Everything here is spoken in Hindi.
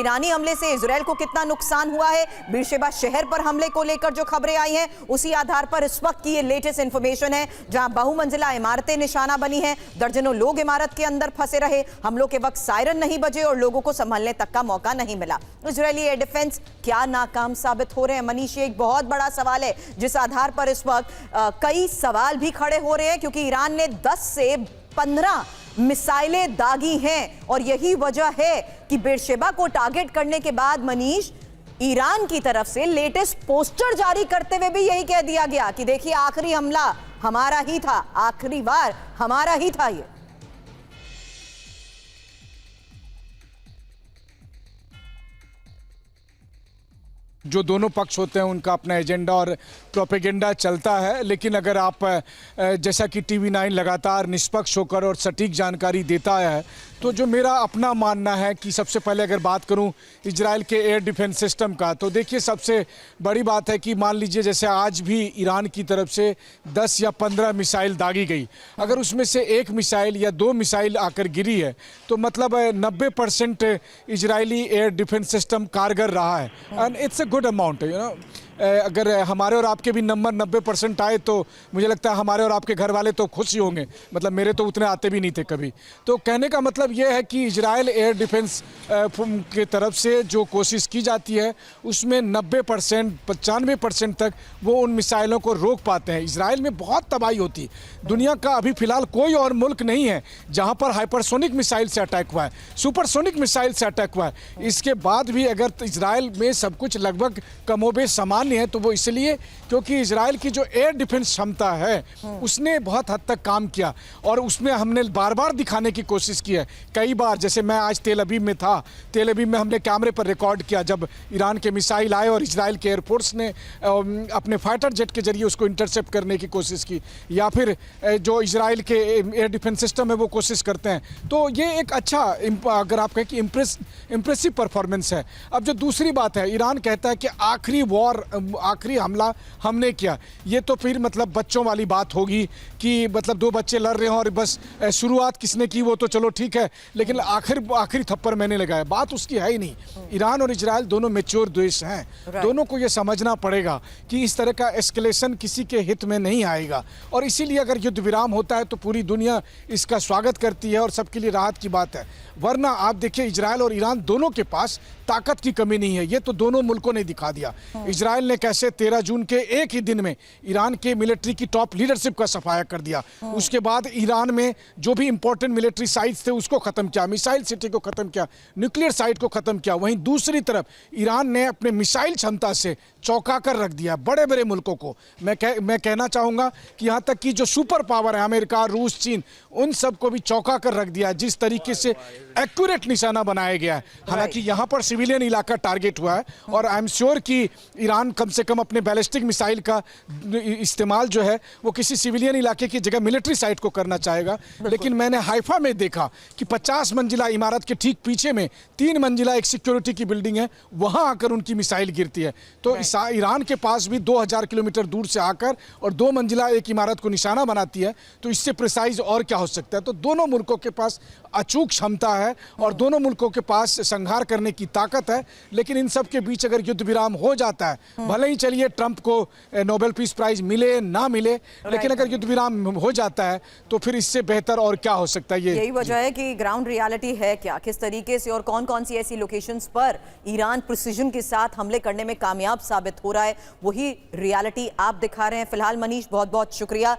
ईरानी हमले से इजरायल को कितना नुकसान हुआ है, बीरशेबा शहर पर हमले को लेकर जो खबरें आई हैं उसी आधार पर इस वक्त की ये लेटेस्ट इंफॉर्मेशन है, जहां बहुमंजिला इमारतें निशाना बनी हैं, दर्जनों लोग इमारत के अंदर फंसे रहे, हमलों के वक्त सायरन नहीं बजे और लोगों को संभलने तक का मौका नहीं मिला। इजरायली एयर डिफेंस क्या नाकाम साबित हो रहे हैं? मनीष, ये एक बहुत बड़ा सवाल है जिस आधार पर इस वक्त कई सवाल भी खड़े हो रहे हैं, क्योंकि ईरान ने 10 से 15 मिसाइलें दागी हैं और यही वजह है कि बेरशेबा को टारगेट करने के बाद मनीष, ईरान की तरफ से लेटेस्ट पोस्टर जारी करते हुए भी यही कह दिया गया कि देखिए आखिरी हमला हमारा ही था, आखिरी बार हमारा ही था ये। जो दोनों पक्ष होते हैं उनका अपना एजेंडा और प्रोपेगेंडा चलता है, लेकिन अगर आप जैसा कि TV9 लगातार निष्पक्ष होकर और सटीक जानकारी देता है, तो जो मेरा अपना मानना है कि सबसे पहले अगर बात करूं इजराइल के एयर डिफेंस सिस्टम का, तो देखिए सबसे बड़ी बात है कि मान लीजिए जैसे आज भी ईरान की तरफ से 10 या 15 मिसाइल दागी गई, अगर उसमें से एक मिसाइल या 2 मिसाइल आकर गिरी है तो मतलब 90% इजरायली एयर डिफेंस सिस्टम कारगर रहा है। And it's a good amount, you know. अगर हमारे और आपके भी नंबर 90% आए तो मुझे लगता है हमारे और आपके घर वाले तो खुश ही होंगे, मतलब मेरे तो उतने आते भी नहीं थे कभी। तो कहने का मतलब ये है कि इजराइल एयर डिफेंस की तरफ से जो कोशिश की जाती है उसमें 90% 95% तक वो उन मिसाइलों को रोक पाते हैं। इजराइल में बहुत तबाही होती है। दुनिया का अभी फिलहाल कोई और मुल्क नहीं है जहाँ पर हाइपरसोनिक मिसाइल से अटैक हुआ है, सुपरसोनिक मिसाइल से अटैक हुआ है। इसके बाद भी अगर इजराइल में सब कुछ लगभग कमोबेश सामान्य है तो वो इसलिए क्योंकि इजराइल की जो एयर डिफेंस क्षमता है उसने बहुत हद तक काम किया और उसमें हमने बार बार दिखाने की कोशिश की है कई बार। जैसे मैं आज तेल अवीव में था, तेल अवीव में हमने कैमरे पर रिकॉर्ड किया जब ईरान के मिसाइल आए और इजराइल के एयरफोर्स ने अपने फाइटर जेट के जरिए उसको इंटरसेप्ट करने की कोशिश की, या फिर जो इजराइल के एयर डिफेंस सिस्टम है वो कोशिश करते हैं। तो ये एक अच्छा, अगर आप कहें कि इम्प्रेसिव परफॉर्मेंस है। अब जो दूसरी बात है, ईरान कहता है कि आखिरी हमला हमने किया, ये तो फिर मतलब बच्चों वाली बात होगी कि मतलब 2 बच्चे लड़ रहे हैं और बस शुरुआत किसने की वो तो चलो ठीक है, लेकिन आखिरी थप्पड़ मैंने लगाया, बात उसकी है ही नहीं। ईरान और इजराइल दोनों मैच्योर देश हैं, दोनों को ये समझना पड़ेगा कि इस तरह का एस्केलेशन किसी के हित में नहीं आएगा और इसीलिए अगर युद्ध विराम होता है तो पूरी दुनिया इसका स्वागत करती है और सबके लिए राहत की बात है। वरना आप देखिए इजराइल और ईरान दोनों के पास ताकत की कमी नहीं है, ये तो दोनों मुल्कों ने दिखा दिया। इजराइल ने कैसे 13 जून के एक ही दिन में ईरान के मिलिट्री की टॉप लीडरशिप का सफाया कर दिया, उसके बाद ईरान में जो भी इंपॉर्टेंट मिलिट्री साइट्स थे उसको खत्म किया, मिसाइल सिटी को खत्म किया, न्यूक्लियर साइट को खत्म किया। वहीं दूसरी तरफ ईरान ने अपने मिसाइल क्षमता से चौंका कर रख दिया बड़े बड़े मुल्कों को। मैं कहना चाहूंगा कि यहाँ तक कि जो सुपर पावर है अमेरिका, रूस, चीन, उन सबको भी चौंका कर रख दिया। जिस तरीके से एक्यूरेट निशाना बनाया गया है, हालांकि यहाँ पर सिविलियन इलाका टारगेट हुआ है और आई एम श्योर कि ईरान कम से कम अपने बैलिस्टिक मिसाइल का इस्तेमाल जो है वो किसी सिविलियन इलाके की जगह मिलिट्री साइट को करना चाहेगा। लेकिन मैंने हाइफा में देखा कि 50 मंजिला इमारत के ठीक पीछे में 3 मंजिला एक सिक्योरिटी की बिल्डिंग है, वहां आकर उनकी मिसाइल गिरती है। तो ईरान के पास भी 2000 किलोमीटर दूर से आकर और 2 मंजिला एक इमारत को निशाना बनाती है, तो इससे प्रिसाइज और क्या हो सकता है। तो दोनों मुल्कों के पास अचूक क्षमता है और दोनों मुल्कों के पास संहार करने की ताकत है। लेकिन इन सब के बीच अगर युद्ध विराम हो जाता है, भले ही चलिए ट्रंप को नोबेल पीस प्राइज मिले ना मिले, लेकिन अगर युद्ध विराम हो जाता है तो फिर इससे बेहतर और क्या हो सकता है। यही वजह है कि ग्राउंड रियलिटी है क्या, किस तरीके से और कौन कौन सी ऐसी लोकेशंस पर ईरान प्रिसीजन के साथ हमले करने में कामयाब साबित हो रहा है, वही रियलिटी आप दिखा रहे हैं। फिलहाल मनीष, बहुत बहुत शुक्रिया।